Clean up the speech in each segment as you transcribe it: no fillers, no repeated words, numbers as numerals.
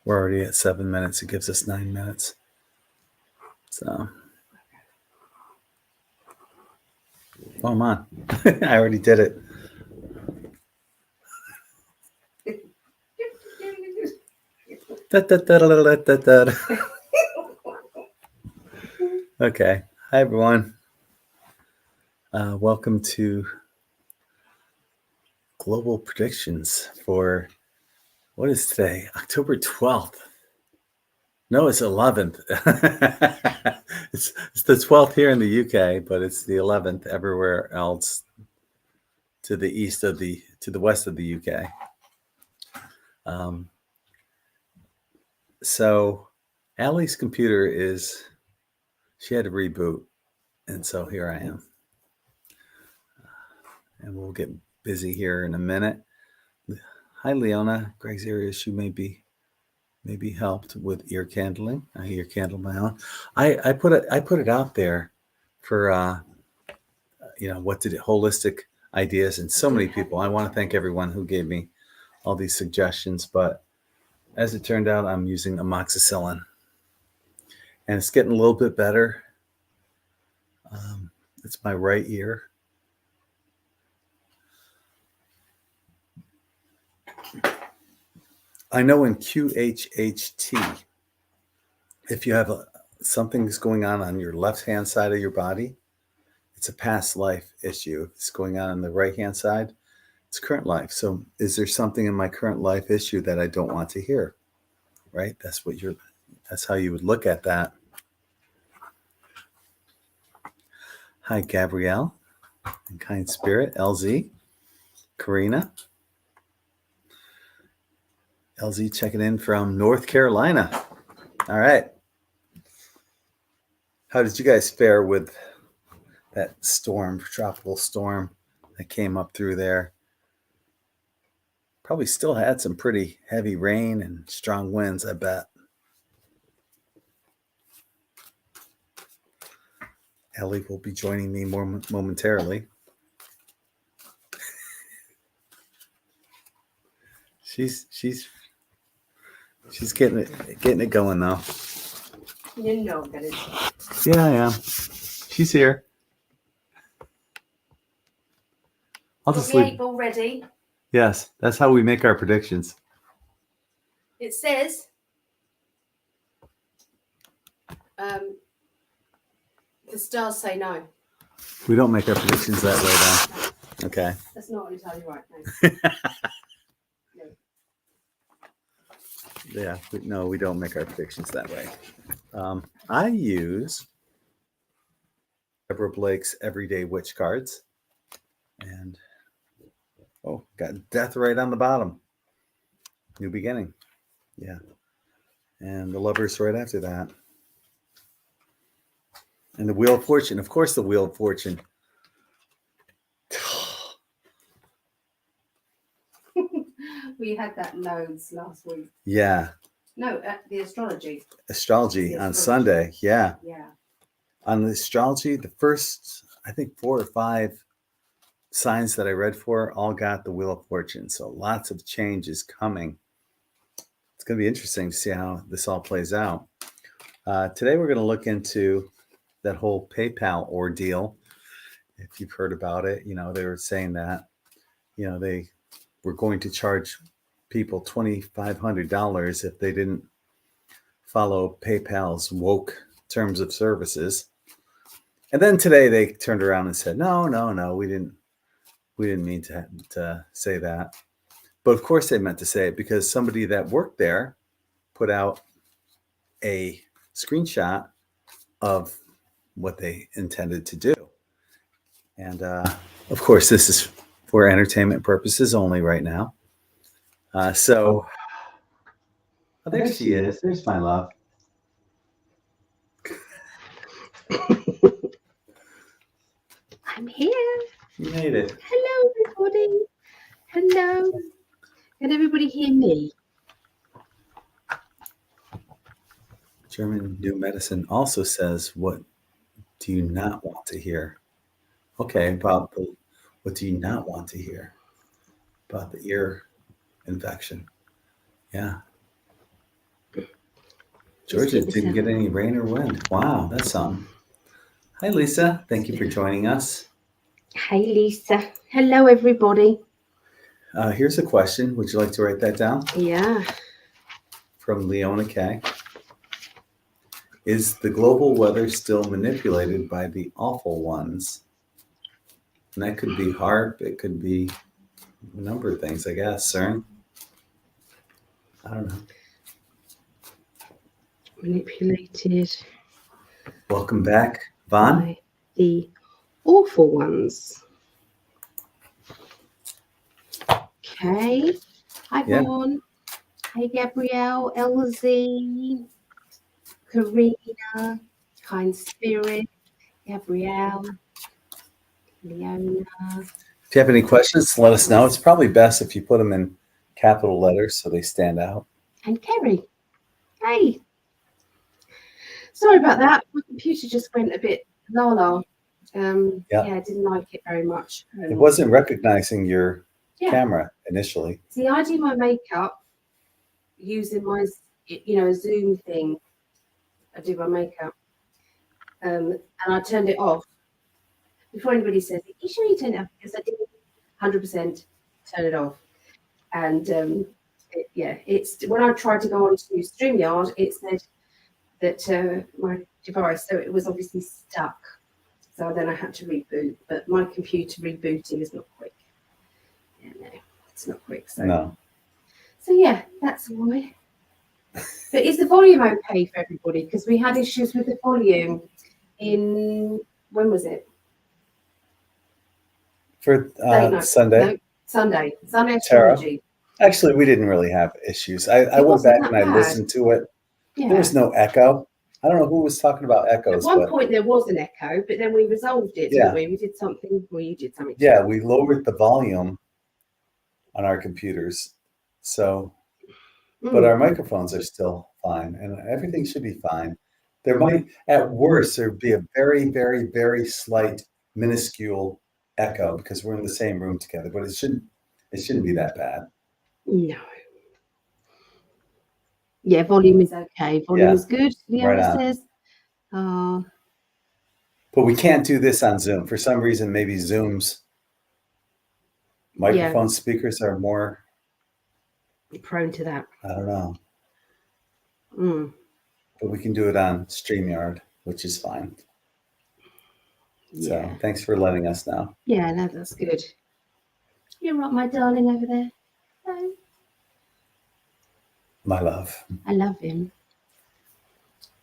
We're already at 7 minutes. It gives us 9 minutes. So, oh, I'm on. I already did it. Okay. Hi, everyone. Welcome to Global Predictions for, what is today? October 12th. No, it's 11th. it's the 12th here in the UK, but it's the 11th everywhere else to the west of the UK. So Allie's computer she had to reboot. And so here I am. And we'll get busy here in a minute. Hi, Leona. Greg's ear issue may be helped with ear candling. I ear candle my own. I put it out there for holistic ideas, and so many people. I want to thank everyone who gave me all these suggestions, but as it turned out, I'm using amoxicillin, and it's getting a little bit better. It's my right ear. I know in QHHT, if you have something's going on your left-hand side of your body, it's a past life issue. If it's going on the right-hand side, it's current life. So is there something in my current life issue that I don't want to hear? Right? That's how you would look at that. Hi, Gabrielle and Kind Spirit, LZ, Karina. LZ checking in from North Carolina. All right. How did you guys fare with that tropical storm that came up through there? Probably still had some pretty heavy rain and strong winds, I bet. Ellie will be joining me more momentarily. She's getting it going though. You know that it's... Yeah, I am. She's here. I'll just leave. Already. Yes, that's how we make our predictions. It says the stars say no. We don't make our predictions that way, though. Okay. That's not entirely right. No. Yeah, we don't make our predictions that way. I use Deborah Blake's Everyday Witch cards. And, got death right on the bottom. New beginning. Yeah. And the Lovers right after that. And the Wheel of Fortune. Of course, the Wheel of Fortune. We had that loads last week. Yeah. No, the astrology. Astrology on Sunday. Yeah. Yeah. On the astrology, the first, I think, 4 or 5 signs that I read for all got the Wheel of Fortune. So lots of change is coming. It's going to be interesting to see how this all plays out. Today, we're going to look into that whole PayPal ordeal. If you've heard about it, they were saying that, they were going to charge people $2,500 if they didn't follow PayPal's woke terms of services. And then today they turned around and said, no, we didn't mean to say that. But of course they meant to say it because somebody that worked there put out a screenshot of what they intended to do. And of course, this is for entertainment purposes only right now. There she is. There's my love. I'm here. You made it. Hello, everybody. Hello. Can everybody hear me? German New Medicine also says, what do you not want to hear? Okay, what do you not want to hear? About the ear infection. Yeah. Georgia didn't get any rain or wind. Wow, that's something. Hi, Lisa. Thank you for joining us. Hey, Lisa. Hello, everybody. Here's a question. Would you like to write that down? Yeah. From Leona K. Is the global weather still manipulated by the awful ones? And that could be HAARP. It could be a number of things, I guess. CERN? I don't know. Manipulated. Welcome back, Vaughn. By the awful ones. Okay. Hi, Vaughn. Hey, Gabrielle, LZ, Karina, Kind Spirit, Gabrielle, Leona. If you have any questions, let us know. It's probably best if you put them in capital letters so they stand out. And Kerry. Hey. Sorry about that. My computer just went a bit la-la. Yeah, I didn't like it very much. It wasn't recognizing your camera initially. See, I do my makeup using my, a Zoom thing. I do my makeup. And I turned it off. Before anybody says, are you sure you turned it off? Because I did 100% turn it off. And it's when I tried to go on to StreamYard, it said that my device, so it was obviously stuck. So then I had to reboot. But my computer rebooting is not quick. Yeah, no, it's not quick. So no. So yeah, that's why. But is the volume okay for everybody? Because we had issues with the volume when was it? For Sunday? No, Sunday Tara? astrology. Actually, we didn't really have issues. I went back and I listened to it. Yeah. There was no echo. I don't know who was talking about echoes. At one point there was an echo, but then we resolved it, didn't we? We did something, well, you did something. Yeah, we lowered the volume on our computers. So, but our microphones are still fine and everything should be fine. There might, at worst, there'd be a very, very, very slight, minuscule echo because we're in the same room together, but it shouldn't be that bad. No. Yeah, volume is okay. Volume is good. Leona says. But we can't do this on Zoom. For some reason, maybe Zoom's microphone speakers are more prone to that. I don't know. But we can do it on StreamYard, which is fine. So thanks for letting us know. Yeah, no, that's good. You're right, my darling over there. Hello. My love. I love him.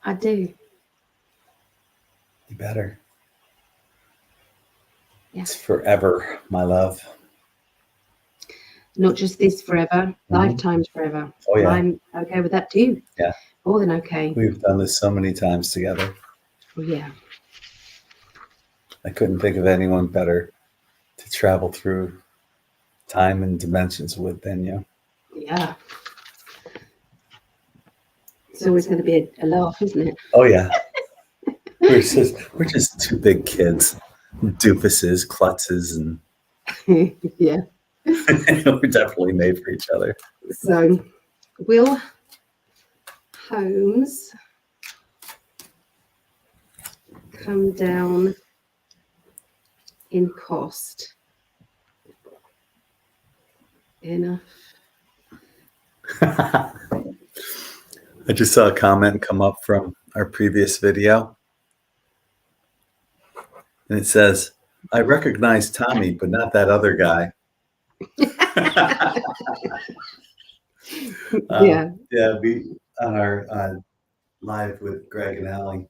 I do. You better. Yeah. It's forever, my love. Not just this forever, lifetimes forever. Oh, yeah. I'm okay with that too. Yeah. More than okay. We've done this so many times together. Oh, yeah. I couldn't think of anyone better to travel through time and dimensions with than you. Yeah. It's always going to be a laugh, isn't it? Oh, yeah. We're just two big kids, doofuses, klutzes, and yeah. We're definitely made for each other. So, Will Holmes come down in cost enough? I just saw a comment come up from our previous video. And it says, I recognize Tommy, but not that other guy. Yeah. Yeah, we on our live with Greg and Allie.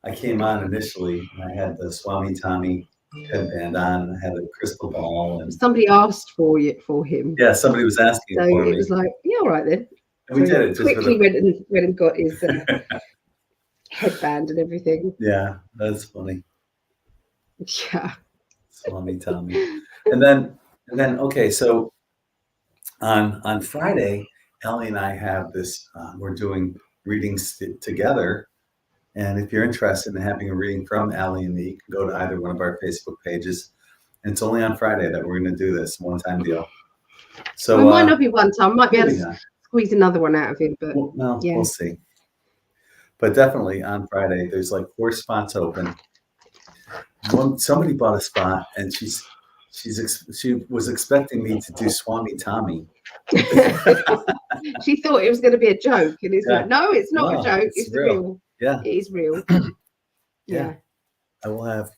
I came on initially and I had the Swami Tommy headband on and I had a crystal ball and somebody asked for him. Yeah, somebody was asking so for me. So it was like, yeah, all right then. And we did it. Just quickly went and got his headband and everything. Yeah, that's funny. Yeah. Swami Tommy. And then okay, so on Friday, Ellie and I have this, we're doing readings together. And if you're interested in having a reading from Allie and me, you can go to either one of our Facebook pages. And it's only on Friday that we're going to do this one-time deal. So it might not be one time. Might be able to squeeze another one out of him, but we'll see. But definitely on Friday, there's like 4 spots open. Somebody bought a spot, and she was expecting me to do Swami Tommy. She thought it was going to be a joke, and it's Yeah. like, no, it's not No, a joke. it's It's real. real. Yeah, It is real. yeah. Yeah. I will have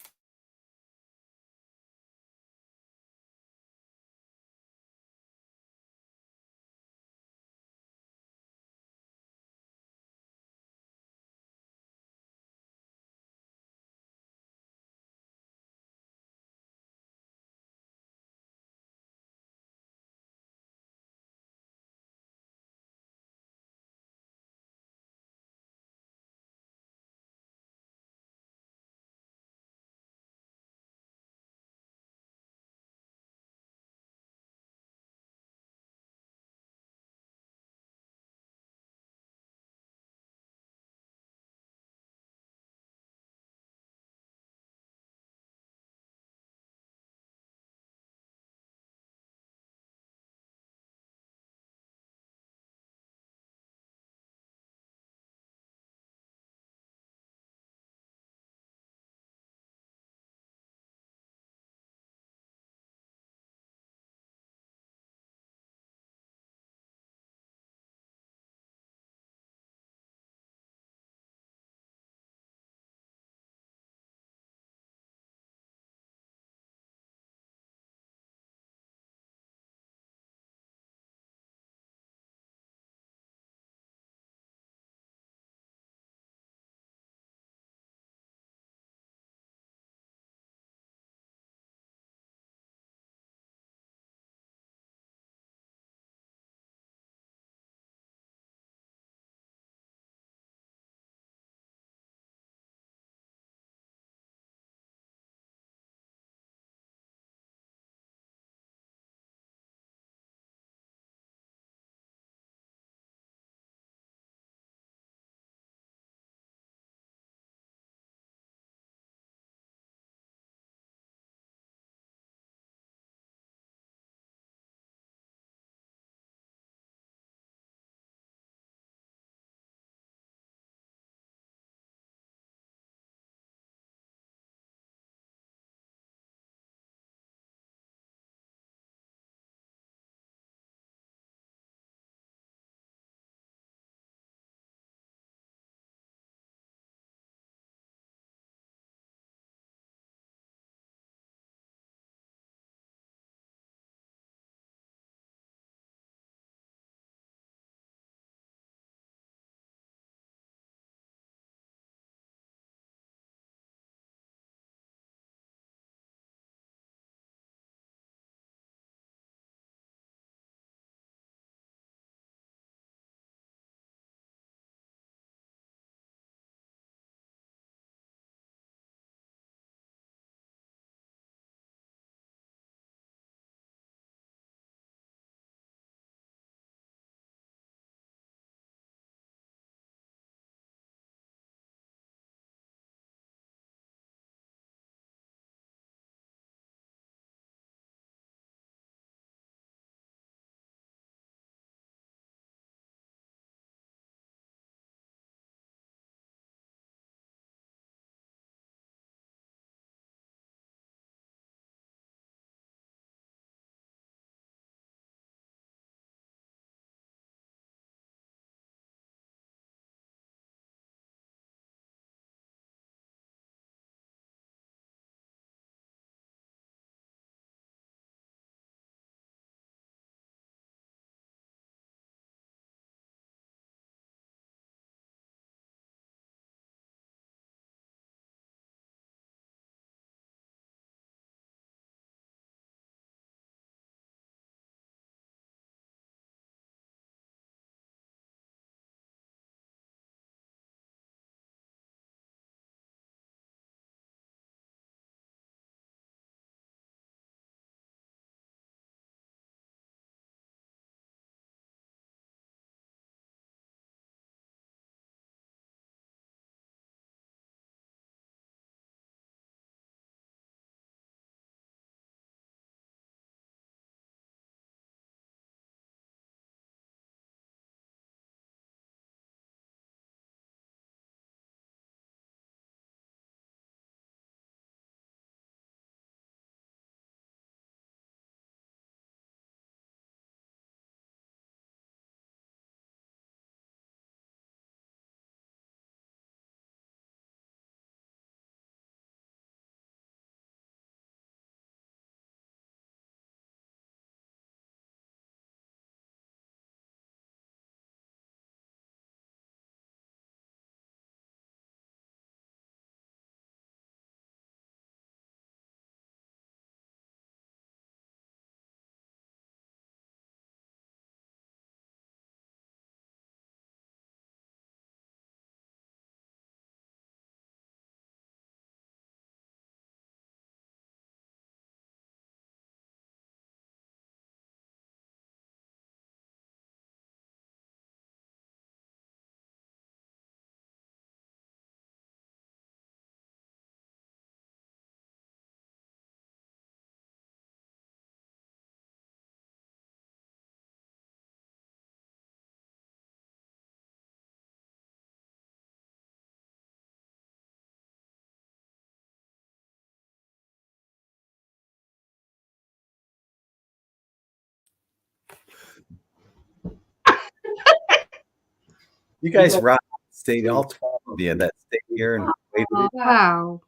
You guys rock. Stay all 12 of you that stay here and wait. Oh, wow.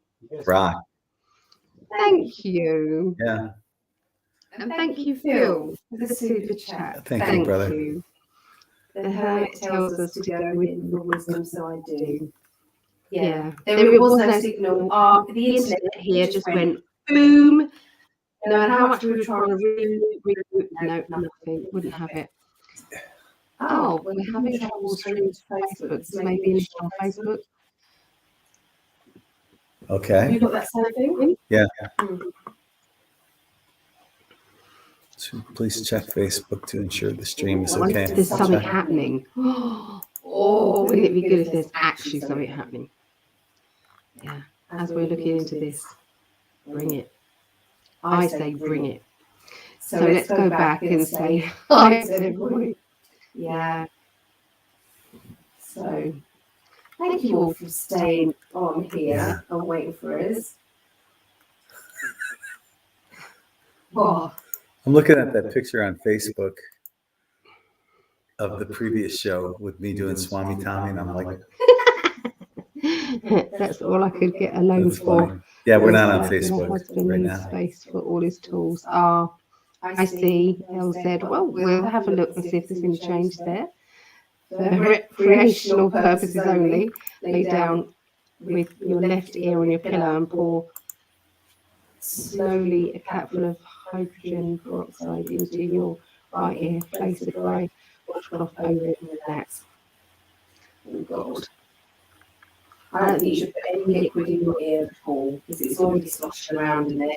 Rock. Thank you. Yeah. And thank you, Phil, for the super chat. Thank you, brother. You. The hermit tells us to go with the wisdom, so I do. Yeah. There was no signal. The internet here just went boom. No matter how much we were trying to reboot, no, nothing. Wouldn't have it. Oh, we're having trouble streaming to Facebook. So maybe install Facebook. Okay. You got that same thing? Yeah. So please check Facebook to ensure the stream is okay. There's something happening. Oh, wouldn't it be good if there's actually something happening? Yeah. As we're looking into this, bring it. I say bring it. So let's go back and say hi to everybody. Yeah. So thank you all for staying on here and waiting for us. Oh. I'm looking at that picture on Facebook of the previous show with me doing Swami Tommy, and I'm like, that's all I could get a loan for. Yeah, we're not on Facebook My husband right needs now. space for all his tools. I see. Elle said, well, we'll have a look and see if there's any change there. For recreational purposes only, lay down with your left ear on your pillow and pour slowly a capful of hydrogen peroxide into your right ear. Place a dry washcloth over it and relax. Oh, God. I don't think you should put any liquid in your ear at all because it's already sloshing around in there.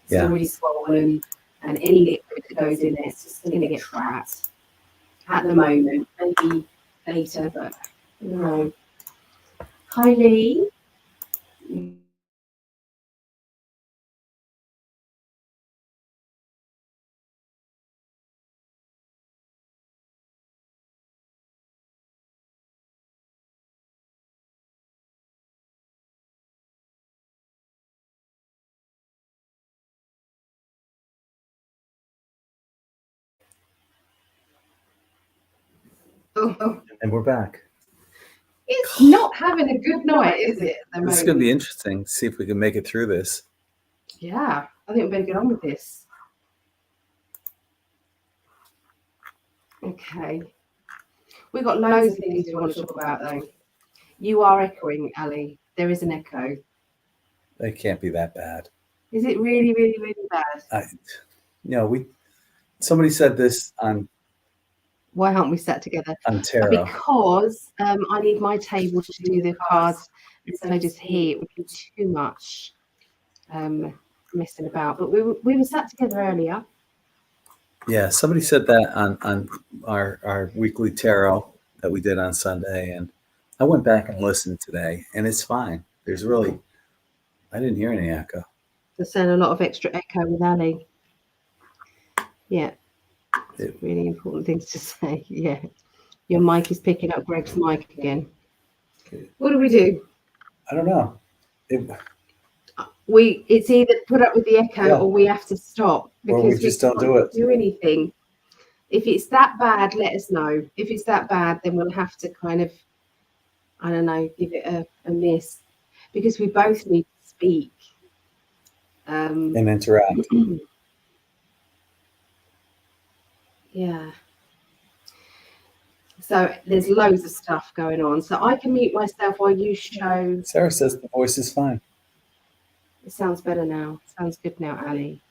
It's already swollen, and any liquid that goes in there is just going to get trapped. At the moment, maybe later, but no. Hi, Lee. Oh. And we're back. It's not having a good night, is it? This is going to be interesting. See if we can make it through this. Yeah, I think we better get on with this. Okay. We've got loads of things we want to talk about, though. You are echoing, Ali. There is an echo. It can't be that bad. Is it really, really, really bad? Somebody said this on. Why aren't we sat together? On tarot. Because I need my table to do the cards instead of just here. It would be too much messing about. But we were sat together earlier. Yeah, somebody said that on our weekly tarot that we did on Sunday, and I went back and listened today, and it's fine. I didn't hear any echo. There's a lot of extra echo with Ali. Yeah. Really important things to say. Yeah, your mic is picking up Greg's mic again. What do we do? I don't know. It's either put up with the echo or we have to stop because we just don't do it. Do anything. If it's that bad, let us know. If it's that bad, then we'll have to kind of, I don't know, give it a miss because we both need to speak and interact. Yeah. So there's loads of stuff going on. So I can mute myself while you show. Sarah says the voice is fine. It sounds better now. Sounds good now, Ali.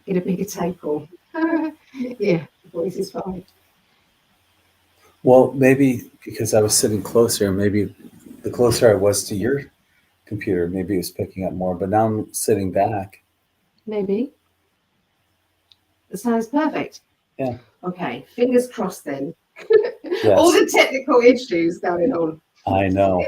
Get a bigger table. Yeah, the voice is fine. Well, maybe because I was sitting closer, maybe the closer I was to your computer, maybe it was picking up more. But now I'm sitting back. Maybe. That sounds perfect. Yeah. Okay. Fingers crossed then. Yes. All the technical issues going on. I know.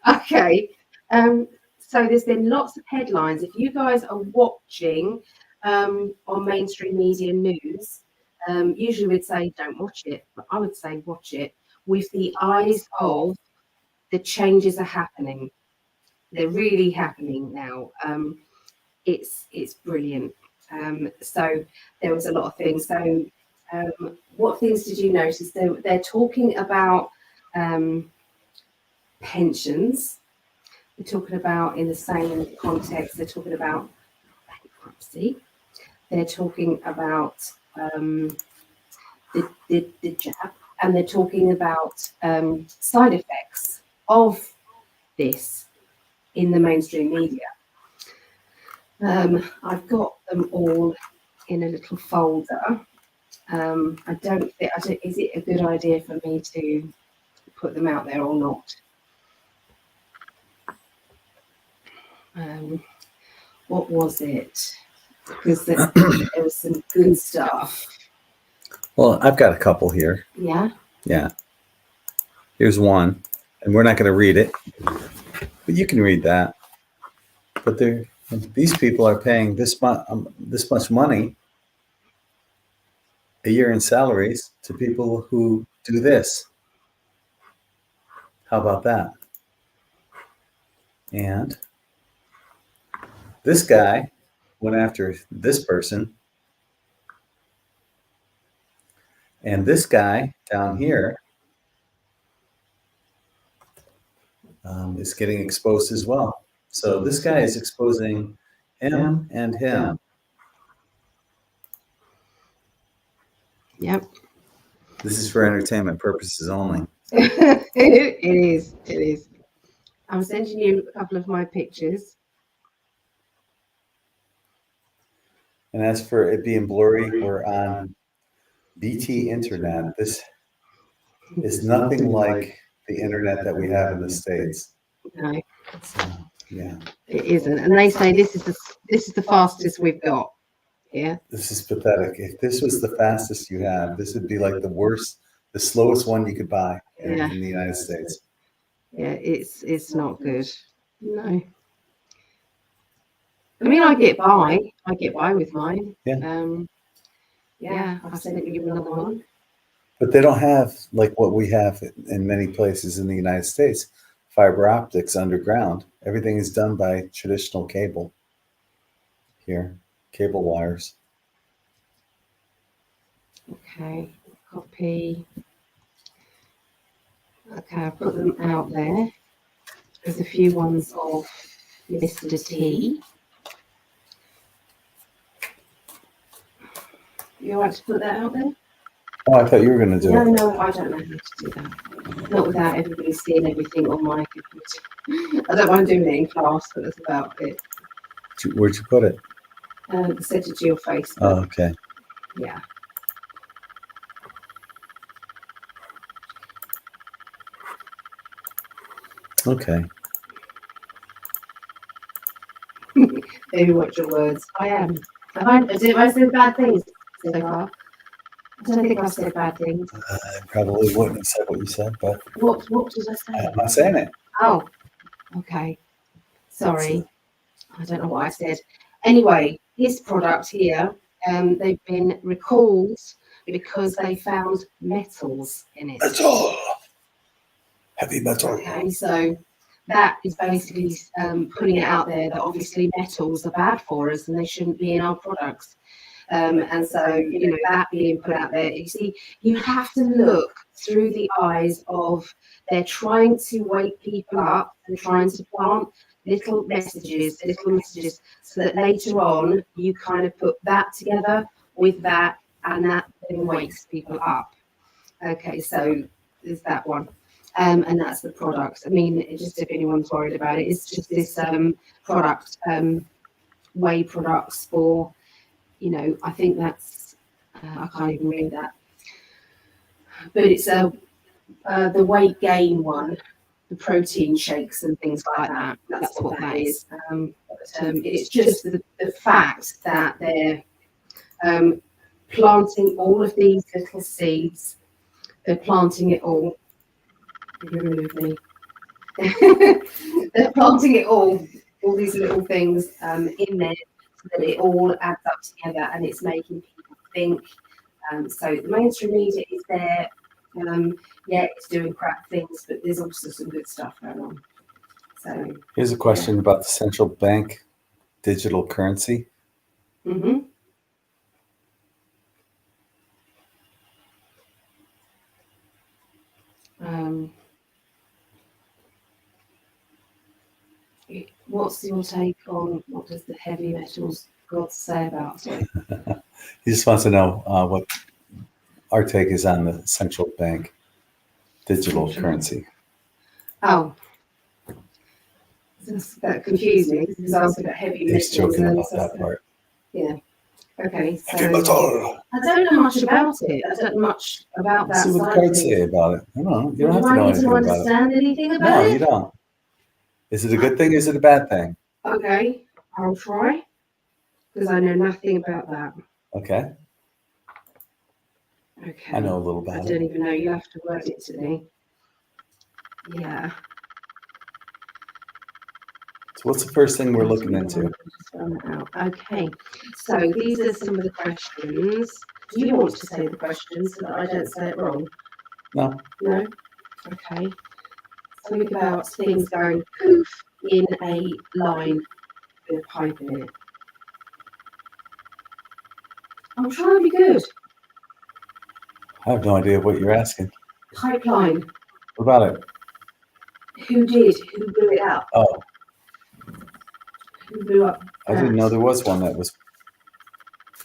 Okay. So there's been lots of headlines. If you guys are watching on mainstream media news, usually we'd say don't watch it, but I would say watch it with the eyes of the changes are happening. They're really happening now. It's brilliant. So there was a lot of things. So what things did you notice? They're talking about pensions. They're talking about, in the same context, they're talking about bankruptcy. They're talking about the jab, and they're talking about side effects of this in the mainstream media. I've got them all in a little folder. I don't think, is it a good idea for me to put them out there or not? What was it? Because there was some good stuff. Well, I've got a couple here. Yeah. Yeah. Here's one, and we're not going to read it, but you can read that. But these people are paying this much money a year in salaries to people who do this. How about that? And this guy went after this person, and this guy down here is getting exposed as well. So this guy is exposing him and him. Yep. This is for entertainment purposes only. It is. It is. I'm sending you a couple of my pictures. And as for it being blurry, we're on BT Internet. This is nothing like the internet that we have in the States. No, So, yeah, it isn't. And they say this is the fastest we've got. Yeah. this is pathetic. If this was the fastest you have, this would be like the slowest one you could buy in the United States. Yeah, it's not good. No. I mean, I get by with mine. Yeah. Yeah, I've sent you another one. But they don't have like what we have in many places in the United States, fiber optics underground. Everything is done by traditional cable here, cable wires. Okay, copy. Okay, I'll put them out there. There's a few ones of Mr. T. You want to put that out there? Oh, I thought you were going to do it. No, I don't know how to do that. Not without everybody seeing everything on my computer. I don't mind doing it in class, but that's about it. Where'd you put it? Send it to your Facebook. Oh, okay. Yeah. Okay. Maybe watch your words. I am. Have I said bad things so far? I don't think I've said bad things. I probably wouldn't have said what you said, but What did I say? I'm not saying it. Oh, okay. Sorry. I don't know what I said. Anyway, this product here, they've been recalled because they found metals in it. Metal. Heavy metal. Okay, so that is basically putting it out there that obviously metals are bad for us and they shouldn't be in our products. And so, you know, that being put out there, you see, you have to look through the eyes of they're trying to wake people up and trying to plant little messages, so that later on you kind of put that together with that, and that then wakes people up. Okay, so there's that one. And that's the product. I mean, just if anyone's worried about it, it's just this product, whey products for, you know, I think that's, I can't even read that. But it's the weight gain one, the protein shakes and things like that. That's what that is. It's just the fact that they're planting all of these little seeds. They're planting it all. Remove me. They're planting it all these little things in there, so that it all adds up together and it's making people think. So the mainstream media is there. Yeah, it's doing crap things, but there's also some good stuff going on. So here's a question about the central bank digital currency. Mm-hmm. What's your take on what does the heavy metals God say about it? He just wants to know what our take is on the central bank digital currency. Oh, that confused me because I was about heavy He's metals. joking about that part. Yeah. Okay. So Heavy metal. I don't know much about it. I don't know much about that See what the side of cards things. say about it. I don't know. You don't have Do to I know need to anything about it. understand anything about No, it? you don't. Is it a good thing? Is it a bad thing? Okay, I'll try because I know nothing about that. Okay. Okay. I know a little I about don't it. even know. You have to word it to me. Yeah. So what's the first thing we're looking into? Okay. So these are some of the questions. Do you want to say the questions so that I don't say it wrong? No. No? Okay. Something about things going poof in a line with a pipe in it. I'm trying to be good. I have no idea what you're asking. Pipeline. What about it? Who did? Who blew it up? Oh, Who blew up? I didn't know there was one that was.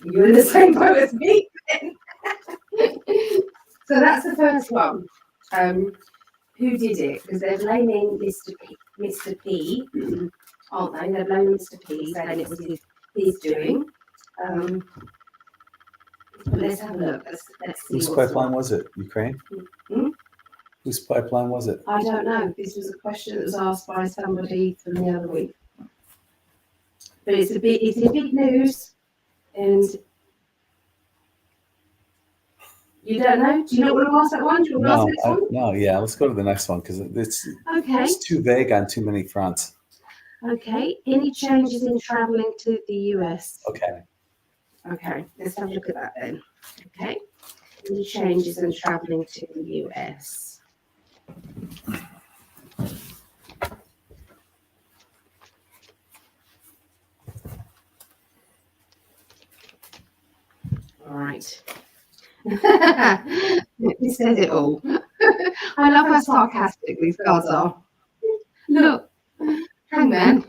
You're in the same boat as me. So that's the first one. Who did it? Because they're blaming Mr. P, aren't they? They're blaming Mr. P, saying it was his doing. But let's have a look. Let's see. Whose pipeline was it? Ukraine? Hmm? Whose pipeline was it? I don't know. This was a question that was asked by somebody from the other week. But it's a big news, and you don't know. Do you not want to ask that one? Do you want to ask the next one? No, yeah. Let's go to the next one because Okay. it's too vague on too many fronts. Okay. Any changes in traveling to the US? Okay. Okay. Let's have a look at that then. Okay. Any changes in traveling to the US? All right. This says it all. I love how sarcastic these cards are. Look, hangman.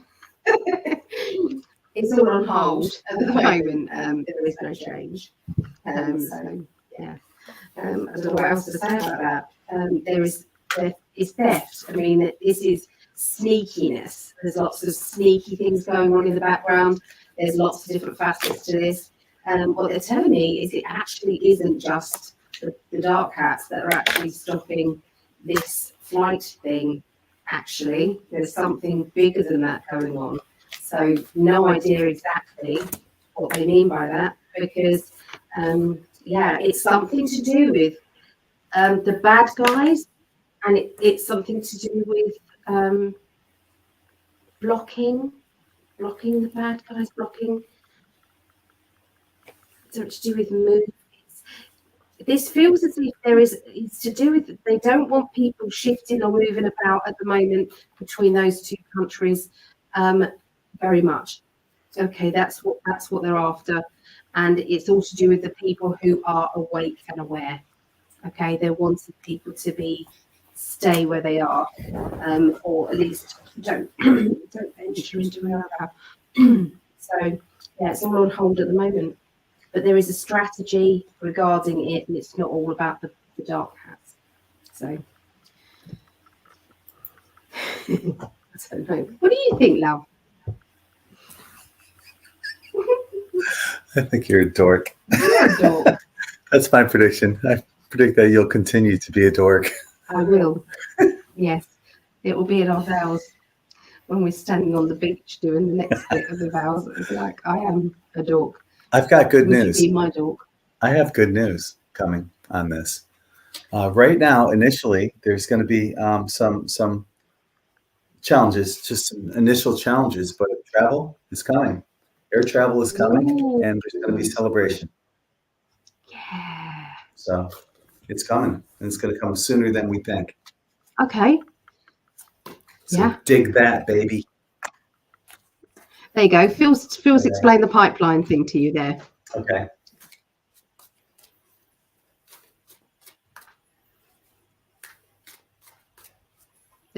It's all on hold at the moment. There is no change. So yeah. I don't know what else to say about that. There is theft. I mean, this is sneakiness. There's lots of sneaky things going on in the background. There's lots of different facets to this. What they're telling me is it actually isn't just the dark hats that are actually stopping this flight thing. Actually, there's something bigger than that going on. So no idea exactly what they mean by that, because yeah, it's something to do with the bad guys, and it's something to do with blocking the bad guys, blocking. Something to do with movements. This feels as if it's to do with they don't want people shifting or moving about at the moment between those two countries very much. Okay, that's what they're after, and it's all to do with the people who are awake and aware. Okay, they're wanting people to stay where they are, or at least don't venture into another. So yeah, it's all on hold at the moment. But there is a strategy regarding it, and it's not all about the dark hats. So, I don't know. What do you think, love? I think you're a dork. You're a dork. That's my prediction. I predict that you'll continue to be a dork. I will. Yes. It will be at our vows when we're standing on the beach doing the next bit of the vows. It's like, I am a dork. I've got good Would news. you be my dork? I have good news coming on this. Right now, initially, there's going to be some challenges, just some initial challenges, but travel is coming. Air travel is coming, and there's going to be celebration. Yeah. So it's coming, and it's going to come sooner than we think. Okay. So Yeah. dig that, baby. There you go. Phil's explained the pipeline thing to you there. Okay.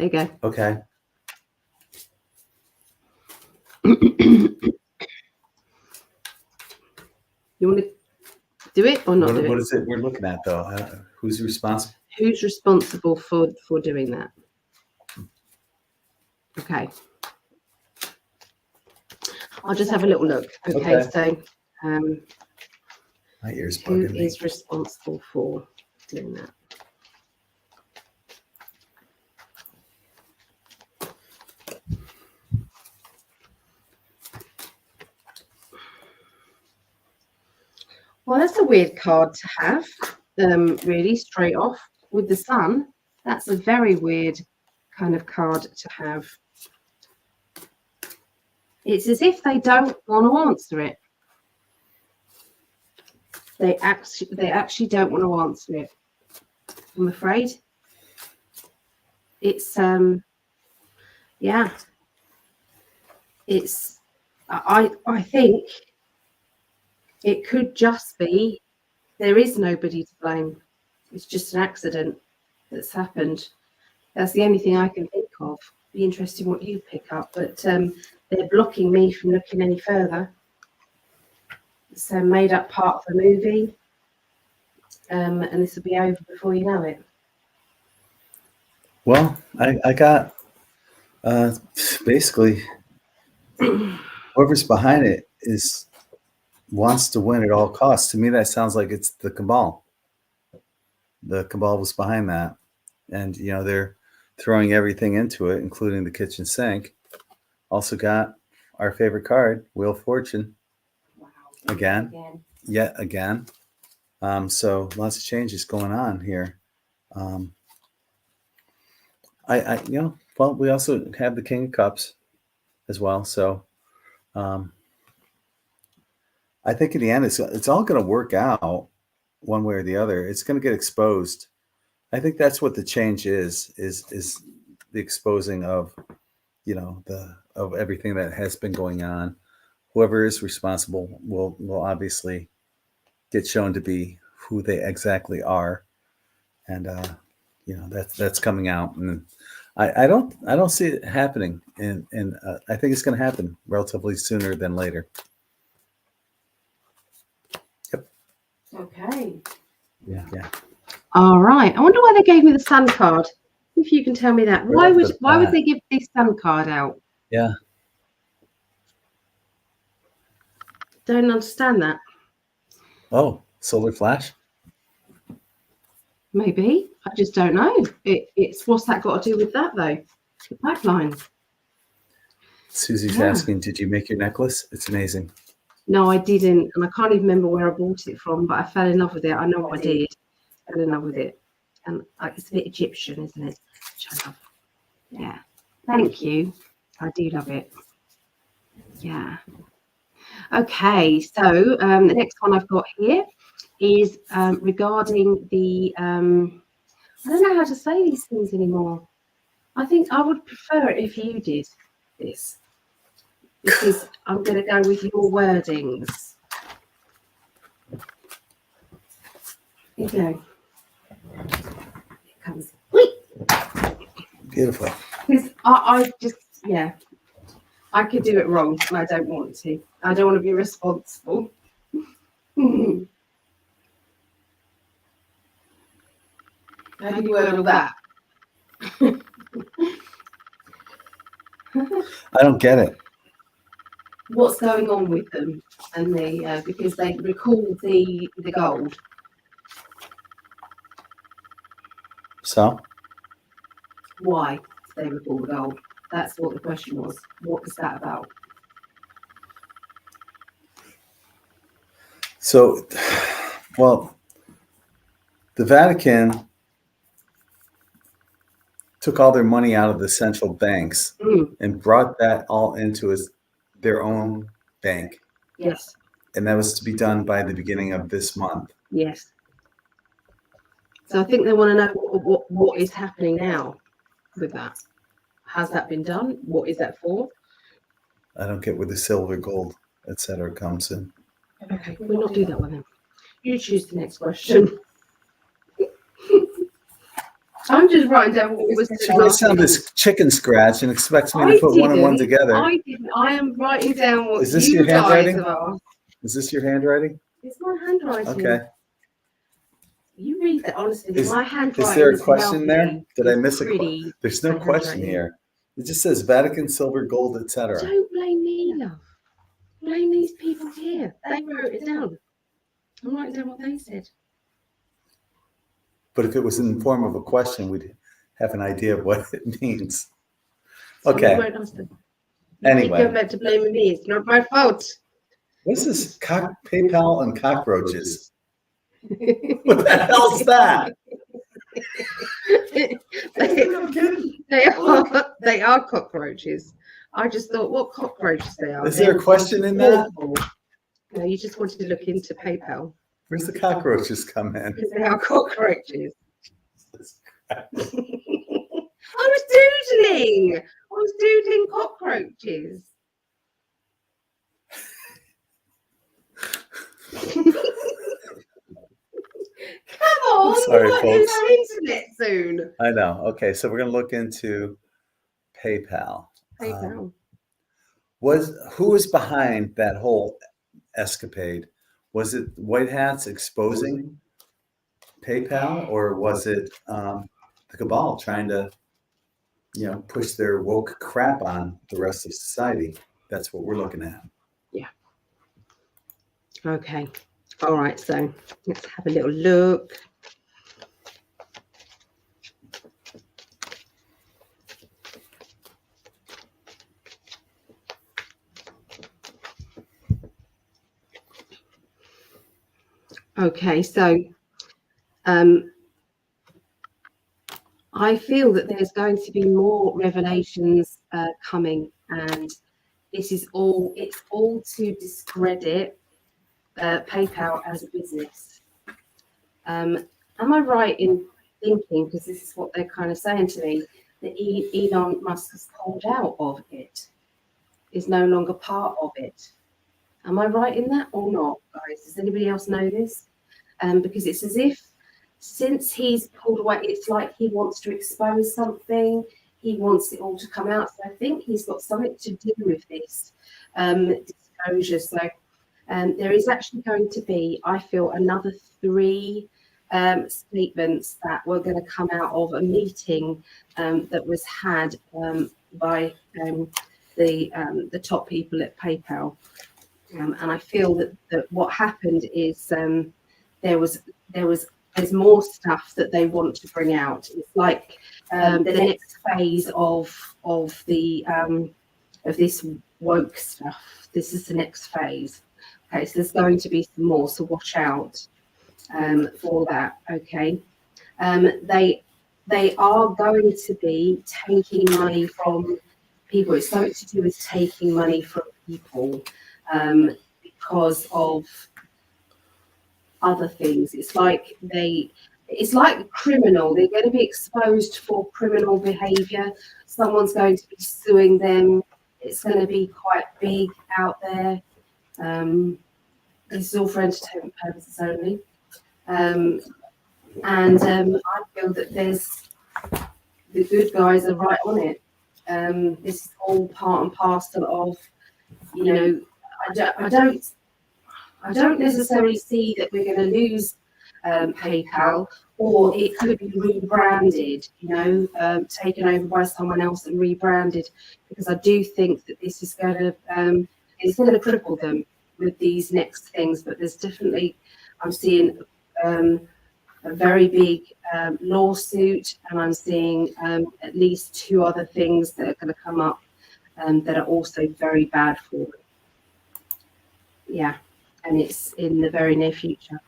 There you go. Okay. You want to do it or not do What it? is it we're looking at, though? Who's responsible? Who's responsible for doing that? Okay. I'll just have a little look. Okay. So My ears who bugging me. is responsible for doing that? Well, that's a weird card to have, really, straight off. With the sun, that's a very weird kind of card to have. It's as if they don't want to answer it. They actually don't want to answer it, I'm afraid. It's yeah. It's I think it could just be there is nobody to blame. It's just an accident that's happened. That's the only thing I can think of. Be interesting what you pick up, but they're blocking me from looking any further. It's a made up part of the movie, and this will be over before you know it. Well, I got basically whoever's behind it wants to win at all costs. To me, that sounds like it's the cabal. The cabal was behind that, and they're throwing everything into it, including the kitchen sink. Also got our favorite card, Wheel of Fortune. Wow. Yet again. So lots of changes going on here. Well, we also have the King of Cups as well. So I think in the end, it's all going to work out one way or the other. It's going to get exposed. I think that's what the change is the exposing of, of everything that has been going on. Whoever is responsible will obviously get shown to be who they exactly are. And, that's coming out. And I don't see it happening. And I think it's going to happen relatively sooner than later. Yep. Okay. Yeah. All right. I wonder why they gave me the sun card. If you can tell me that. Why would they give this sun card out? Yeah. Don't understand that. Oh, solar flash? Maybe. I just don't know. It's what's that got to do with that though? The pipeline. Susie's asking, did you make your necklace? It's amazing. No, I didn't. And I can't even remember where I bought it from, but I fell in love with it. I know I did. I fell in love with it. And it's a bit Egyptian, isn't it? Which I love. Yeah. Thank you. I do love it. Yeah. Okay. So the next one I've got here is regarding the I don't know how to say these things anymore. I think I would prefer it if you did this, because I'm going to go with your wordings. Here you go. It comes. Beautiful. Because I just, I could do it wrong, and I don't want to. I don't want to be responsible. How do you word all that? I don't get it. What's going on with them? And because they recall the gold. So? Why do they recall the gold? That's what the question was. What was that about? So, well, the Vatican took all their money out of the central banks and brought that all into their own bank. Yes. And that was to be done by the beginning of this month. Yes. So I think they want to know what is happening now with that. Has that been done? What is that for? I don't get where the silver, gold, etc. comes in. Okay, we'll not do that one then. You choose the next question. I'm just writing down what was She writes down this chicken scratch and expects me to put one and one together. I didn't. I am writing down what Is this you your guys handwriting? have asked. Is this your handwriting? It's my handwriting. Okay. You read that honestly. My handwriting. Is there a is question there? healthy. Did I It's miss a question? pretty. There's no my question handwriting. here. It just says Vatican, silver, gold, etc. Don't blame me, love. Blame these people here. They wrote it down. I'm writing down what they said. But if it was in the form of a question, we'd have an idea of what it means. So Okay. you won't ask them. You Anyway. keep going back to blaming me. It's not my fault. What's this? PayPal and cockroaches. What the hell's that? they are cockroaches. I just thought, what cockroaches they are. Is there a question in that? No, you just wanted to look into PayPal. Where's the cockroaches come in? Because they are cockroaches. I was doodling. I was doodling cockroaches. Come on, Sorry, we're folks. on our internet soon. I know. Okay, so we're going to look into PayPal. PayPal. Who was behind that whole escapade? Was it white hats exposing PayPal, or was it the cabal trying to, push their woke crap on the rest of society? That's what we're looking at. Yeah. Okay. All right. So let's have a little look. Okay, so I feel that there's going to be more revelations coming, and it's all to discredit PayPal as a business. Am I right in thinking, because this is what they're kind of saying to me, that Elon Musk has pulled out of it, is no longer part of it? Am I right in that or not, guys? Does anybody else know this? Because it's as if since he's pulled away, it's like he wants to expose something. He wants it all to come out. So I think he's got something to do with this disclosure. So there is actually going to be, I feel, another 3 statements that were going to come out of a meeting that was had by the top people at PayPal. And I feel that what happened is there's more stuff that they want to bring out. It's like the next phase of this woke stuff. This is the next phase. Okay, so there's going to be some more. So watch out for that. Okay, they are going to be taking money from people. It's something to do with taking money from people. Because of other things. It's like criminal. They're going to be exposed for criminal behavior. Someone's going to be suing them. It's going to be quite big out there. This is all for entertainment purposes only. I feel that the good guys are right on it. This is all part and parcel of, I don't necessarily see that we're going to lose PayPal, or it could be rebranded, taken over by someone else and rebranded, because I do think that this is going to cripple them with these next things. But there's definitely, I'm seeing a very big lawsuit, and I'm seeing at least 2 other things that are going to come up that are also very bad for them. Yeah, and it's in the very near future.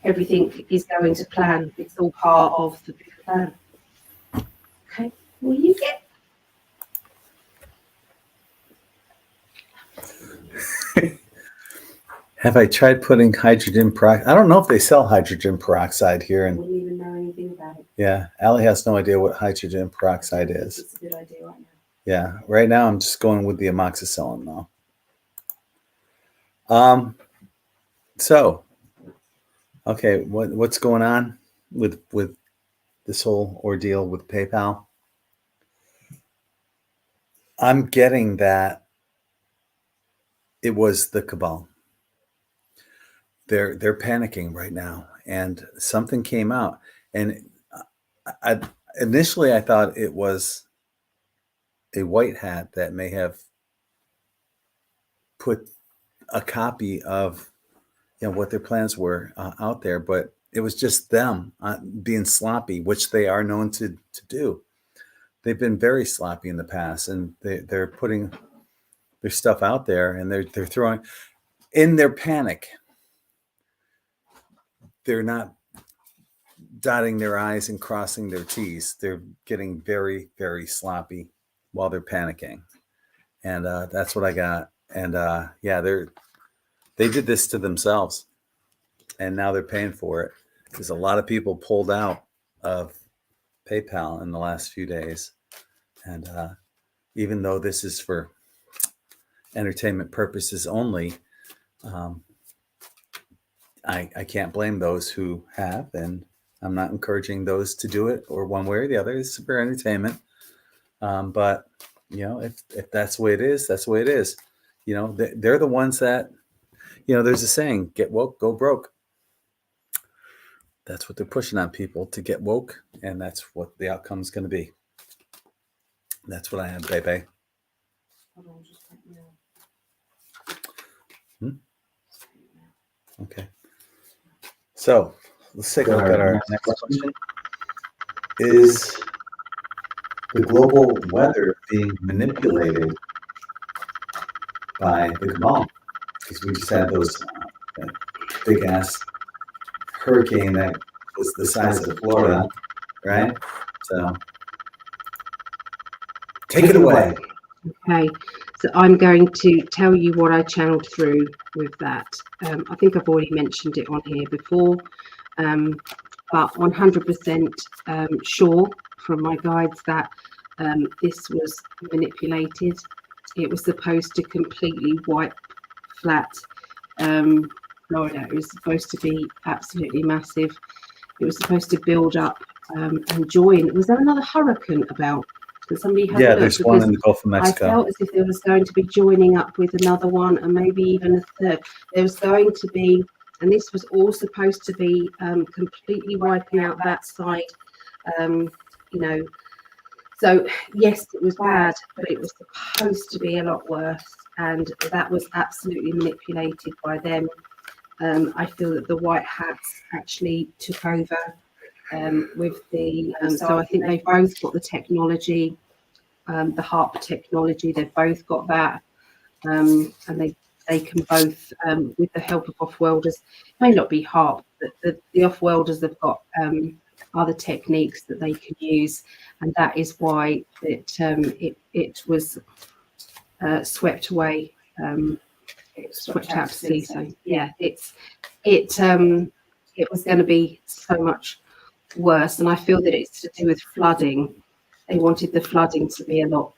Everything is going to plan. It's all part of the big plan. Okay, will you get? Have I tried putting hydrogen peroxide? I don't know if they sell hydrogen peroxide here. I And wouldn't even know anything about it. yeah, Allie has no idea what hydrogen peroxide is. It's a good idea right now. Yeah, right now I'm just going with the amoxicillin though. So, okay, what's going on? with this whole ordeal with PayPal. I'm getting that it was the cabal. They're panicking right now, and something came out. And initially I thought it was a white hat that may have put a copy of what their plans were out there, but it was just them being sloppy, which they are known to do. They've been very sloppy in the past, and they're putting their stuff out there, and they're throwing in their panic. They're not dotting their I's and crossing their T's. They're getting very, very sloppy while they're panicking. And that's what I got. And they did this to themselves, and now they're paying for it, because a lot of people pulled out of PayPal in the last few days. And even though this is for entertainment purposes only, I can't blame those who have, and I'm not encouraging those to do it or one way or the other. It's for entertainment. But if that's the way it is, that's the way it is. They're the ones that, there's a saying, get woke, go broke. That's what they're pushing on people, to get woke, and that's what the outcome is going to be. That's what I have, baby. Okay. So let's take a look at our next question. Is the global weather being manipulated by the cabal? Because we just had those big ass hurricane that was the size of Florida, right? So take it away. Okay, so I'm going to tell you what I channeled through with that. I think I've already mentioned it on here before, but 100% sure from my guides that this was manipulated. It was supposed to completely wipe flat Florida. It was supposed to be absolutely massive. It was supposed to build up and join. Was there another hurricane about? Can somebody have a look? There's one in the Gulf of Mexico. I felt as if there was going to be joining up with another one, and maybe even a third. There was going to be, and this was all supposed to be completely wiping out that side. So yes, it was bad, but it was supposed to be a lot worse, and that was absolutely manipulated by them. I feel that the white hats actually took over with the so I think they've both got the technology, the HARP technology. They've both got that, and they can both, with the help of off-worlders, may not be HARP, but the off-worlders have got other techniques that they can use, and that is why it was swept away, swept out to sea. So yeah, it was going to be so much worse, and I feel that it's to do with flooding. They wanted the flooding to be a lot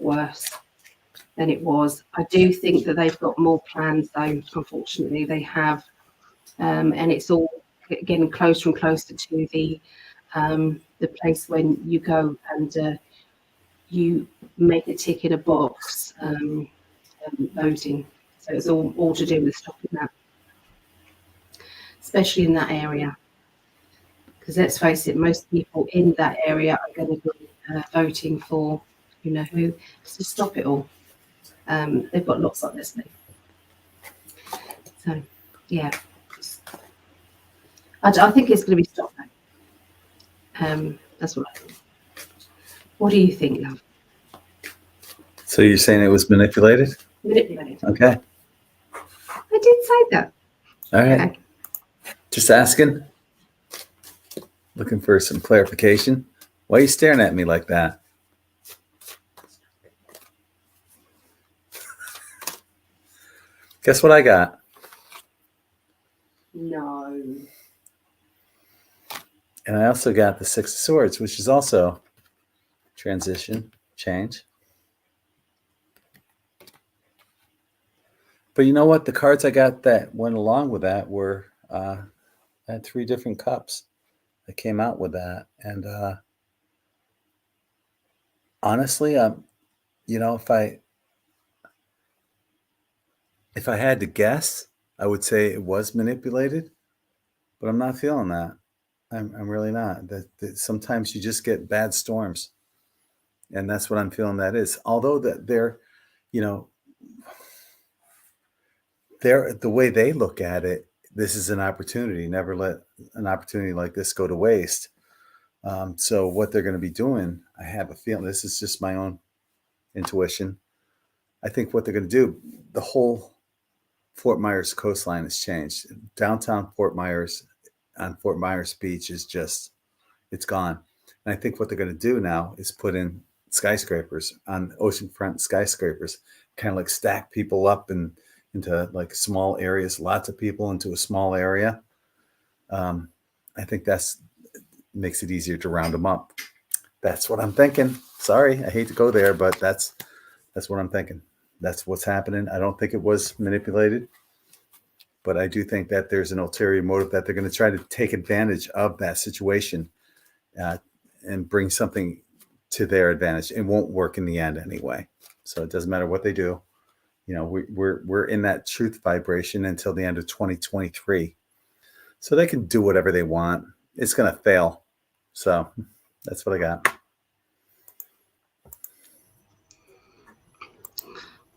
worse than it was. I do think that they've got more plans, though. Unfortunately, they have, and it's all getting closer and closer to the place when you go and you make a tick in a box voting. So it's all to do with stopping that, especially in that area. Because let's face it, most people in that area are going to be voting for, who, to stop it all. They've got lots up their sleeve. So, yeah. I think it's going to be stopped now. That's what I think. What do you think, love? So you're saying it was manipulated? Manipulated. Okay. I did say that. All right. Okay. Just asking. Looking for some clarification. Why are you staring at me like that? Guess what I got? No. And I also got the Six of Swords, which is also transition, change. But you know what? The cards I got that went along with that were I had 3 different cups. I came out with that. And honestly, you know, if I had to guess, I would say it was manipulated, but I'm not feeling that. I'm really not. That sometimes you just get bad storms, and that's what I'm feeling that is. Although that they're, you know, they're the way they look at it. This is an opportunity. Never let an opportunity like this go to waste. So what they're going to be doing, I have a feeling. This is just my own intuition. I think what they're going to do, the whole Fort Myers coastline has changed. Downtown Fort Myers on Fort Myers Beach is just, it's gone. And I think what they're going to do now is put in skyscrapers on oceanfront skyscrapers, kind of like stack people up into like small areas, lots of people into a small area. I think makes it easier to round them up. That's what I'm thinking. Sorry, I hate to go there, but that's what I'm thinking. That's what's happening. I don't think it was manipulated, but I do think that there's an ulterior motive that they're going to try to take advantage of that situation and bring something to their advantage. It won't work in the end anyway. So it doesn't matter what they do. You know, we're in that truth vibration until the end of 2023. So they can do whatever they want. It's going to fail. So that's what I got.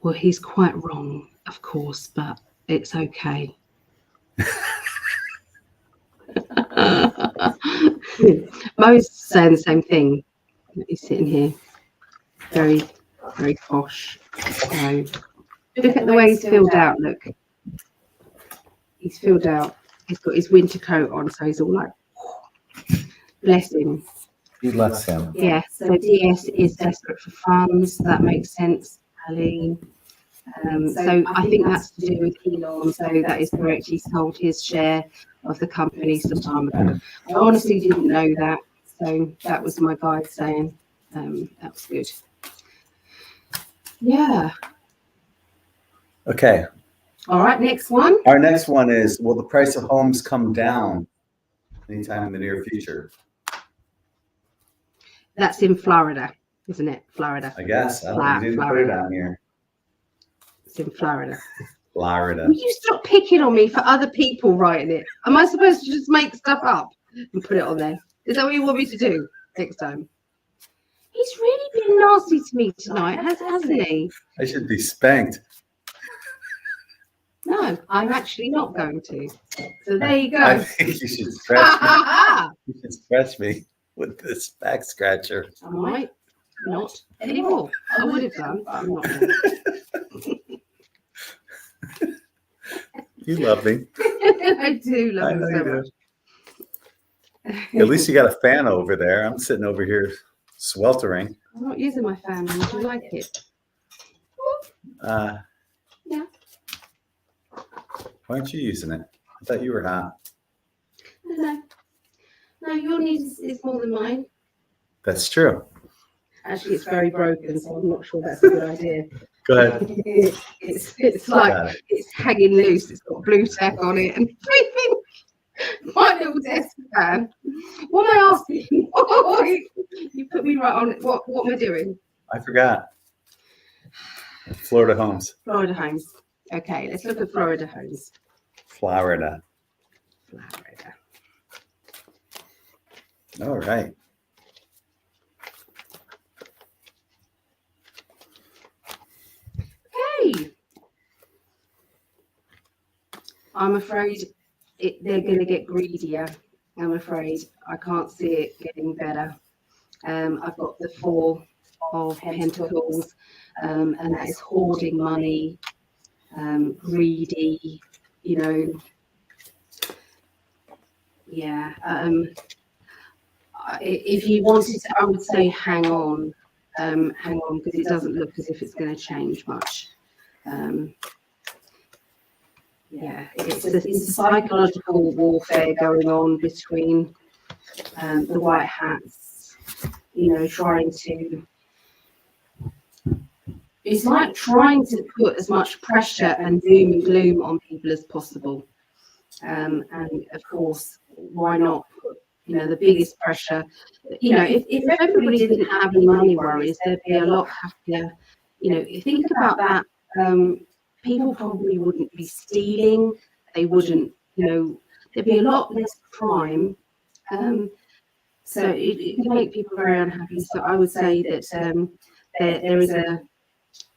Well, he's quite wrong, of course, but it's okay. Mo's saying the same thing. He's sitting here, very, very posh. So look at the way he's filled out. Look, he's filled out. He's got his winter coat on, so he's all like, bless him. He lets him. Yeah. So DS is desperate for funds. That makes sense, Ali. So I think that's to do with Elon. So that is correct. He sold his share of the company some time ago. I honestly didn't know that. So that was my guide saying that was good. Yeah. Okay. All right. Next one. Our next one is, will the price of homes come down anytime in the near future? That's in Florida, isn't it? Florida. I guess. I didn't put it on here. It's in Florida. Florida. Will you stop picking on me for other people writing it? Am I supposed to just make stuff up and put it on there? Is that what you want me to do next time? He's really been nasty to me tonight, hasn't he? I should be spanked. No, I'm actually not going to. So there you I go. think you should scratch me. You should scratch me with this back scratcher. I might not anymore. I would have done, but I'm not going to. You love me. I do love I him know so you much. do. At least you got a fan over there. I'm sitting over here sweltering. I'm not using my fan. Would you like it? Yeah. Why aren't you using it? I thought you were hot. No, your need is more than mine. That's true. Actually, it's very broken, so I'm not sure that's a good idea. Go ahead. It's like it's hanging loose. It's got blue tack on it and everything. My little desk fan. What am I asking? You put me right on it. What am I doing? I forgot. Florida homes. Florida homes. Okay, let's look at Florida homes. Florida. Florida. All right. Hey. I'm afraid they're going to get greedier. I'm afraid I can't see it getting better. I've got the Four of Pentacles, and that is hoarding money, greedy, you know. Yeah. If you wanted to, I would say hang on, because it doesn't look as if it's going to change much. Yeah, it's a psychological warfare going on between the white hats, you know, trying to. It's like trying to put as much pressure and doom and gloom on people as possible. And of course, why not put the biggest pressure. If everybody didn't have any money worries, they'd be a lot happier. If you think about that, people probably wouldn't be stealing. They wouldn't, there'd be a lot less crime. So it can make people very unhappy. So I would say that there is a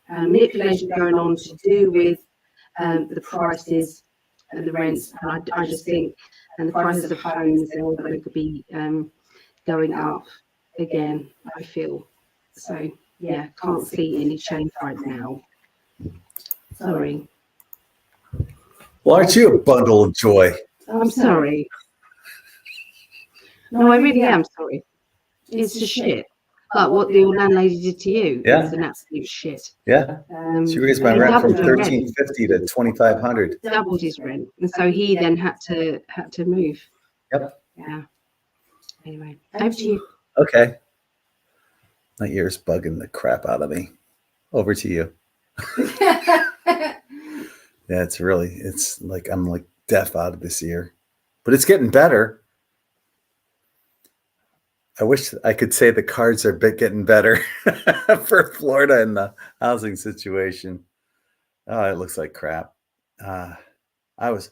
manipulation going on to do with the prices and the rents. And I just think, and the prices of homes, they're all going to be going up again, I feel. So, yeah, can't see any change right now. Sorry. Well, aren't you a bundle of joy? I'm sorry. No, I really am sorry. It's just shit. Like what the old landlady did to you. Yeah. It's an absolute shit. Yeah. She raised my rent from doubled his rent. $1,350 to $2,500. Doubled his rent, and so he then had to move. Yep. Yeah. Anyway, over to you. Okay. My ear's bugging the crap out of me. Over to you. Yeah, it's like I'm like deaf out of this ear, but it's getting better. I wish I could say the cards are getting better for Florida and the housing situation. Oh, it looks like crap. I was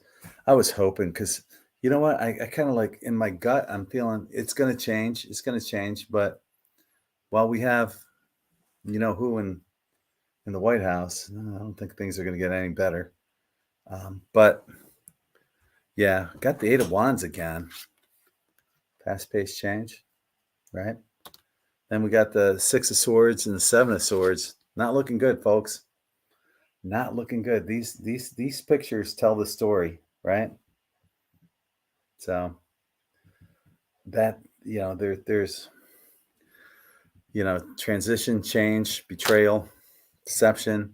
hoping, because you know what? I kind of like, in my gut, I'm feeling it's going to change. It's going to change. But while we have, who in the White House, I don't think things are going to get any better. But yeah, got the 8 of Wands again. Fast-paced change. Right. Then we got the 6 of Swords and the 7 of Swords. Not looking good, folks. Not looking good. These pictures tell the story, right? So that, there's transition, change, betrayal, deception.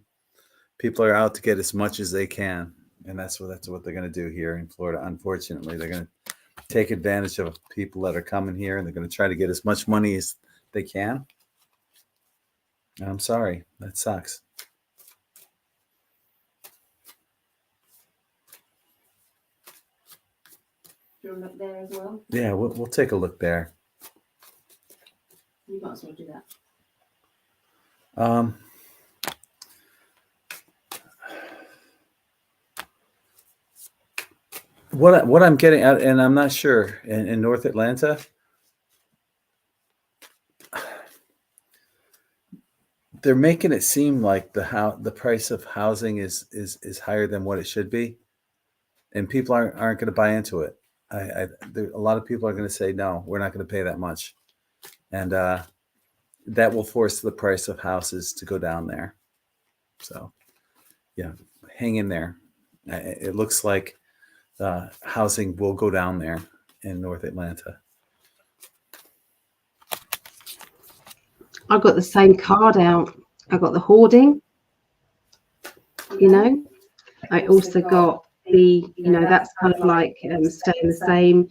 People are out to get as much as they can, and that's what they're going to do here in Florida. Unfortunately, they're going to take advantage of people that are coming here, and they're going to try to get as much money as they can. And I'm sorry, that sucks. Do you want to look there as well? Yeah, we'll take a look there. You might as well do that. What I'm getting at, and I'm not sure, in North Atlanta, they're making it seem like the price of housing is higher than what it should be, and people aren't going to buy into it. A lot of people are going to say, no, we're not going to pay that much, and that will force the price of houses to go down there. So, yeah, hang in there. It looks like housing will go down there in North Atlanta. I've got the same card out. I got the hoarding. I also got the, that's kind of like staying the same.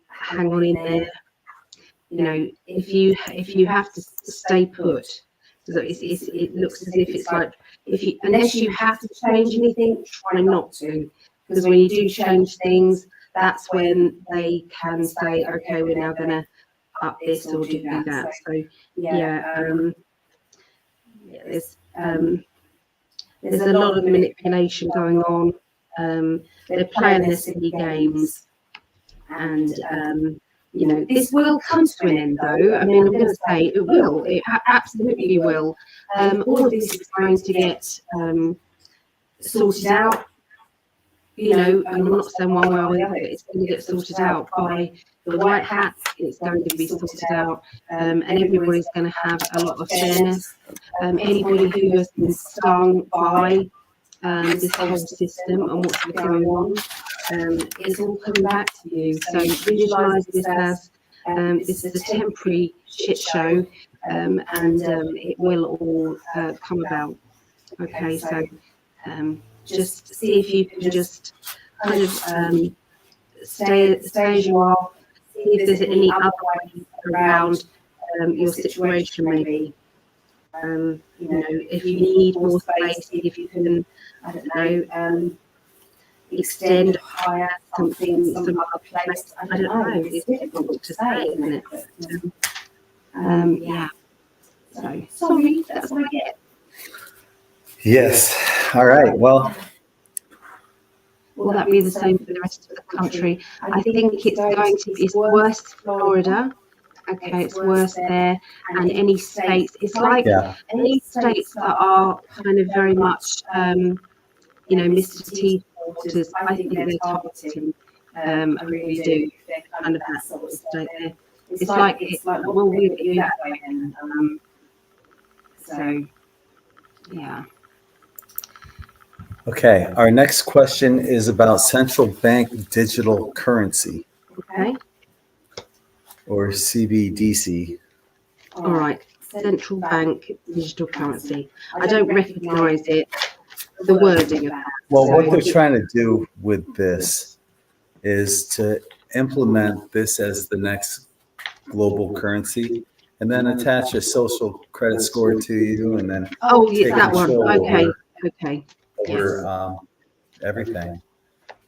Hang on in there. If you have to stay put, so it looks as if it's like unless you have to change anything, try not to. Because when you do change things, that's when they can say, okay, we're now going to up this or do that. So, there's a lot of manipulation going on. They're playing their silly games. And, this will come to an end, though. I mean, I'm going to say it will. It absolutely will. All of this is going to get sorted out. And I'm not saying one way or the other, it's going to get sorted out by the white hats. It's going to be sorted out, and everybody's going to have a lot of fairness. Anybody who has been stung by this whole system and what's going on, it's all coming back to you. So visualize this as this is a temporary shit show, and it will all come about. Okay, so. Just see if you can just kind of stay as you are. See if there's any other ways around your situation, maybe. If you need more space, if you can, I don't know, extend, hire something, some other place. I don't know. It's difficult to say, isn't it? But, yeah. So sorry, that's what I get. Yes. All right. Well, Will that be the same for the rest of the country? I think it's going to be, it's worse Florida. Okay, it's worse there. And any states, it's like any states that are kind of very much, Mr. T waters, I think they're targeting. I really do. They're kind of that sort of state there. It's like, well, we'll get you that way. And, so, yeah. okay. Our next question is about central bank digital currency, Okay. or CBDC. All right. Central bank digital currency. I don't recognise it. The wording of that. Well, what they're trying to do with this is to implement this as the next global currency, and then attach a social credit score to you, and then Oh, yeah, take that one. control Okay. over, Okay. over everything.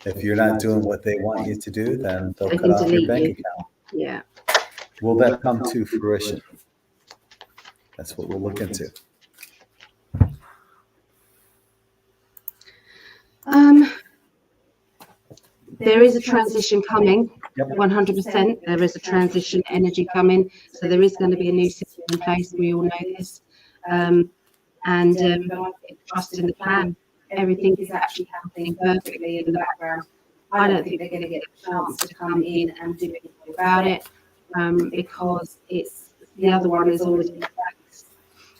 If you're not doing what they want you to do, then they'll They cut can off your delete bank you. account. Yeah. Will that come to fruition? That's what we'll look into. There is a transition coming. Yep. 100%. There is a transition energy coming. So there is going to be a new system in place. We all know this. And trust in the plan. Everything is actually happening perfectly in the background. I don't think they're going to get a chance to come in and do anything about it, because it's the other one is already in place.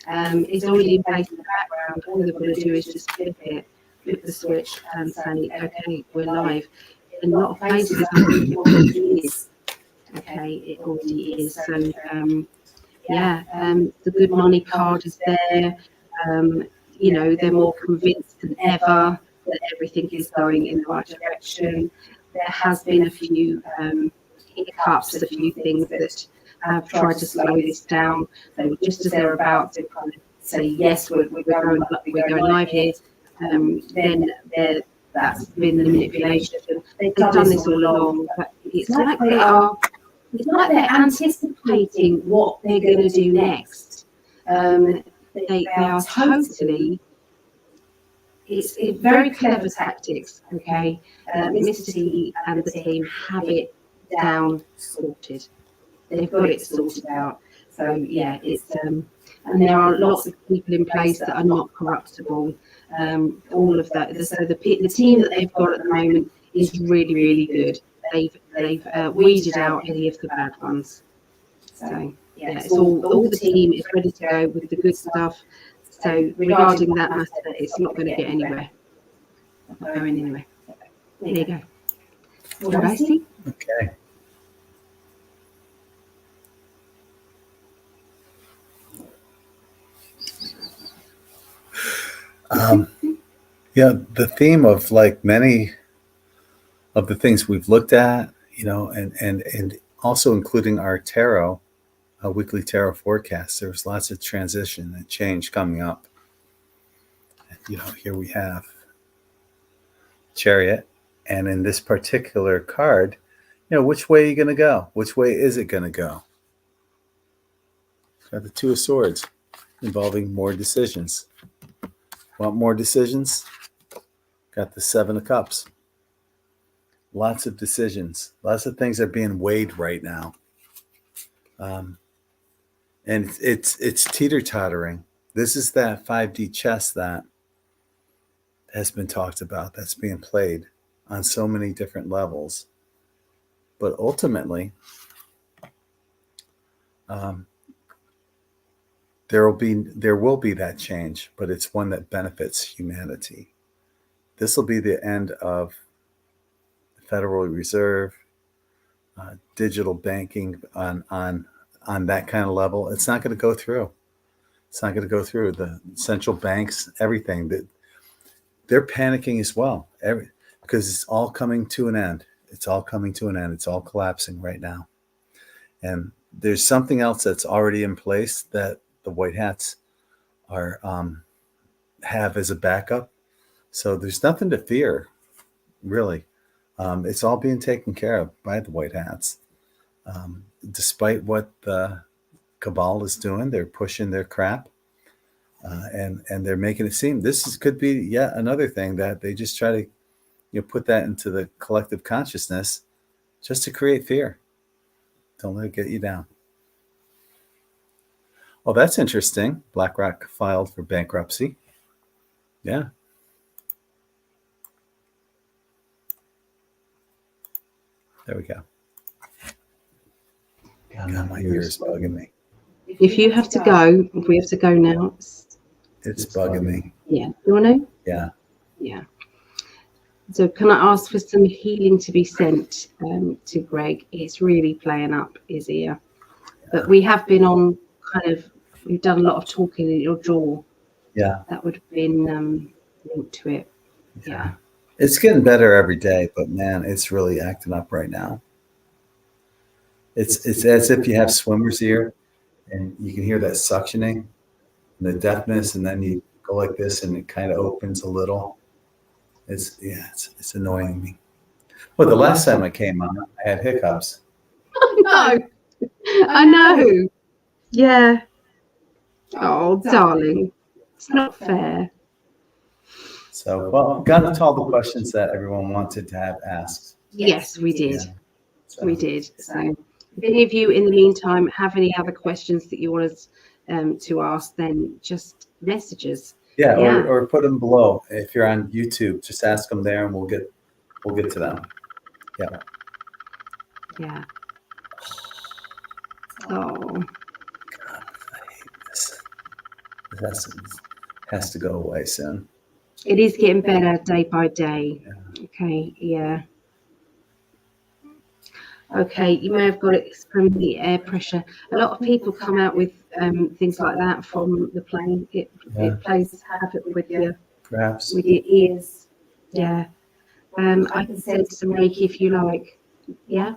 It's already in place in the background. All they've got to do is just flip the switch and say, okay, we're live. In a lot of places, it already is. Okay, it already is. So, the good money card is there. They're more convinced than ever that everything is going in the right direction. There has been a few hiccups, a few things that have tried to slow this down. So just as they're about to kind of say, yes, we're going live here, then that's been the manipulation. They've done this all along, but it's like they're anticipating what they're going to do next. They are totally. It's very clever tactics. Okay, Mr. T and the team have it down sorted. They've got it sorted out. So yeah, it's and there are lots of people in place that are not corruptible. All of that. So the team that they've got at the moment is really, really good. They've weeded out any of the bad ones. So yeah, it's all the team is ready to go with the good stuff. So regarding that matter, it's not going to get anywhere. Not going anywhere. There you go. What did I see? Okay. The theme of like many of the things we've looked at, and also including our tarot, weekly tarot forecast, there's lots of transition and change coming up. Here we have Chariot, and in this particular card, which way are you going to go? Which way is it going to go? Got the Two of Swords, involving more decisions. Want more decisions? Got the Seven of Cups. Lots of decisions. Lots of things are being weighed right now. And it's teeter-tottering. This is that 5D chess that has been talked about, that's being played on so many different levels. But ultimately, there will be that change, but it's one that benefits humanity. This will be the end of the Federal Reserve, digital banking on that kind of level. It's not going to go through. It's not going to go through. The central banks, everything, they're panicking as well, because it's all coming to an end. It's all coming to an end. It's all collapsing right now. And there's something else that's already in place that the White Hats are have as a backup. So there's nothing to fear really. It's all being taken care of by the white hats. Despite what the cabal is doing, they're pushing their crap, and they're making it seem could be yet another thing that they just try to put that into the collective consciousness just to create fear. Don't let it get you down. Well, that's interesting. BlackRock filed for bankruptcy. Yeah. There we go. God, my ear is bugging me. If you have to go, if we have to go now, It's bugging me. yeah. You want to? Yeah. Yeah. So can I ask for some healing to be sent to Greg? It's really playing up his ear. But we have been on we've done a lot of talking in your jaw. Yeah. That would have been linked to it. Yeah. It's getting better every day, but man, it's really acting up right now. It's as if you have swimmer's ear and you can hear that suctioning and the deafness, and then you go like this and it kind of opens a little. It's annoying me. Well, the last time I came on, I had hiccups. I know. Yeah. Oh, darling. It's not fair. So, well, got to all the questions that everyone wanted to have asked. Yes, we did. Yeah. So, We did. So if any of you in the meantime have any other questions that you want us to ask, then just message us. yeah, Yeah. or put them below. If you're on YouTube, just ask them there, and we'll get to them. Yeah. Yeah. Oh. God, I hate this. This has to go away soon. It is getting better day by day. Yeah. Okay, yeah. Okay, you may have got it from the air pressure. A lot of people come out with things like that from the plane. It plays havoc with your Perhaps. ears. Yeah. I can send some Reiki if you like. Yeah.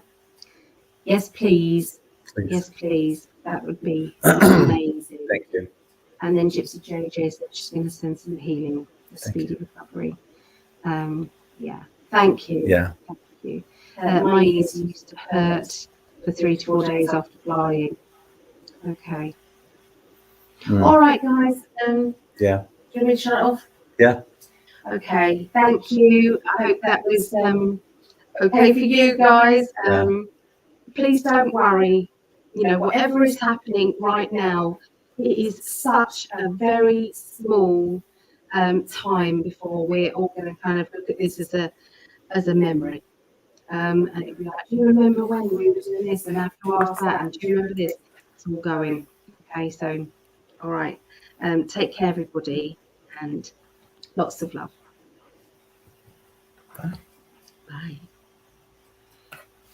Yes, please. Please. Yes, please. That would be amazing. Thank you. And then Gypsy JJ is just going to send some healing, speedy recovery. Yeah. Thank you. Yeah. Thank you. My ears used to hurt for 3 to 4 days after flying. Okay. All right, guys. Yeah. Do you want me to shut it off? Yeah. Okay. Thank you. I hope that was okay for you guys. Please don't worry. You know, whatever is happening right now, it is such a very small time before we're all going to kind of look at this as a memory. And it'll be like, do you remember when we were doing this and I have to ask that? And do you remember this? It's all going. Okay, so all right. Take care, everybody, and lots of love.